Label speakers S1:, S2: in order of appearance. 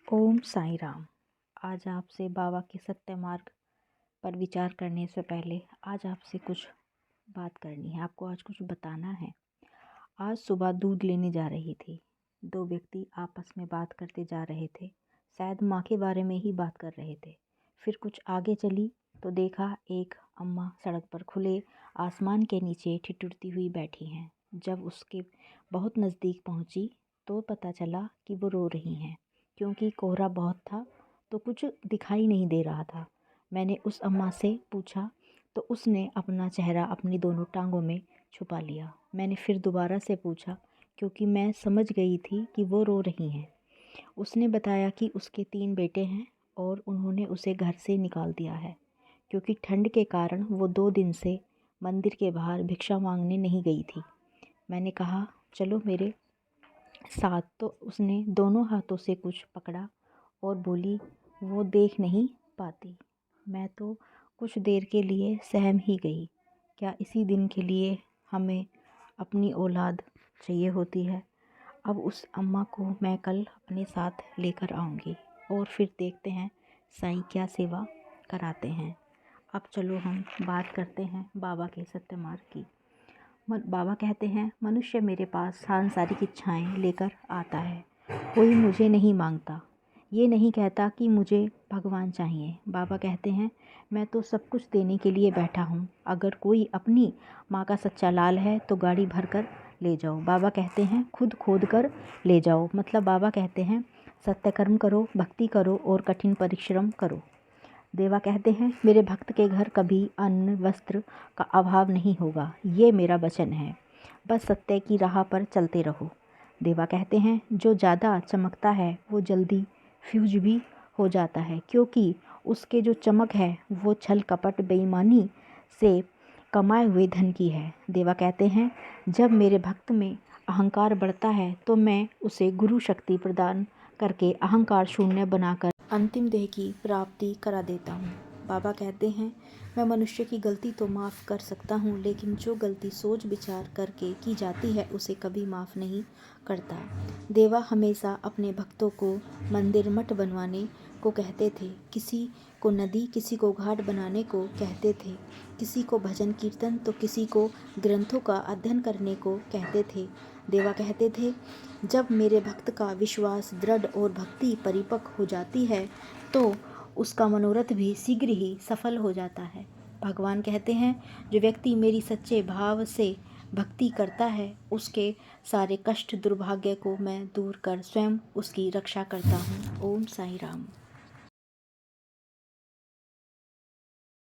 S1: ओम साईं राम। आज आपसे बाबा के सत्य मार्ग पर विचार करने से पहले आज आपसे कुछ बात करनी है। आपको आज कुछ बताना है। आज सुबह दूध लेने जा रही थी। दो व्यक्ति आपस में बात करते जा रहे थे। शायद माँ के बारे में ही बात कर रहे थे। फिर कुछ आगे चली तो देखा एक अम्मा सड़क पर खुले आसमान के नीचे ठिठुरती हुई बैठी हैं। जब उसके बहुत नज़दीक पहुँची तो पता चला कि वो रो रही हैं, क्योंकि कोहरा बहुत था तो कुछ दिखाई नहीं दे रहा था। मैंने उस अम्मा से पूछा तो उसने अपना चेहरा अपनी दोनों टांगों में छुपा लिया। मैंने फिर दोबारा से पूछा, क्योंकि मैं समझ गई थी कि वो रो रही हैं। उसने बताया कि उसके 3 बेटे हैं और उन्होंने उसे घर से निकाल दिया है, क्योंकि ठंड के कारण वो 2 दिन से मंदिर के बाहर भिक्षा मांगने नहीं गई थी। मैंने कहा, चलो मेरे साथ। तो उसने दोनों हाथों से कुछ पकड़ा और बोली, वो देख नहीं पाती। मैं तो कुछ देर के लिए सहम ही गई। क्या इसी दिन के लिए हमें अपनी औलाद चाहिए होती है? अब उस अम्मा को मैं कल अपने साथ लेकर आऊँगी और फिर देखते हैं साईं क्या सेवा कराते हैं। अब चलो हम बात करते हैं बाबा के सत्य मार्ग की। बाबा कहते हैं, मनुष्य मेरे पास सांसारिक इच्छाएं लेकर आता है। कोई मुझे नहीं मांगता, ये नहीं कहता कि मुझे भगवान चाहिए। बाबा कहते हैं, मैं तो सब कुछ देने के लिए बैठा हूँ। अगर कोई अपनी माँ का सच्चा लाल है तो गाड़ी भर कर ले जाओ। बाबा कहते हैं, खुद खोद कर ले जाओ। मतलब बाबा कहते हैं, सत्य कर्म करो, भक्ति करो और कठिन परिश्रम करो। देवा कहते हैं, मेरे भक्त के घर कभी अन्न वस्त्र का अभाव नहीं होगा, ये मेरा वचन है। बस सत्य की राह पर चलते रहो। देवा कहते हैं, जो ज़्यादा चमकता है वो जल्दी फ्यूज भी हो जाता है, क्योंकि उसके जो चमक है वो छल कपट बेईमानी से कमाए हुए धन की है। देवा कहते हैं, जब मेरे भक्त में अहंकार बढ़ता है तो मैं उसे गुरु शक्ति प्रदान करके अहंकार शून्य बनाकर अंतिम देह की प्राप्ति करा देता हूँ। बाबा कहते हैं, मैं मनुष्य की गलती तो माफ़ कर सकता हूँ, लेकिन जो गलती सोच विचार करके की जाती है उसे कभी माफ़ नहीं करता। देवा हमेशा अपने भक्तों को मंदिर मठ बनवाने को कहते थे, किसी को नदी किसी को घाट बनाने को कहते थे, किसी को भजन कीर्तन तो किसी को ग्रंथों का अध्ययन करने को कहते थे। देवा कहते थे, जब मेरे भक्त का विश्वास दृढ़ और भक्ति परिपक्व हो जाती है तो उसका मनोरथ भी शीघ्र ही सफल हो जाता है। भगवान कहते हैं, जो व्यक्ति मेरी सच्चे भाव से भक्ति करता है उसके सारे कष्ट दुर्भाग्य को मैं दूर कर स्वयं उसकी रक्षा करता हूँ। ओम साईं राम।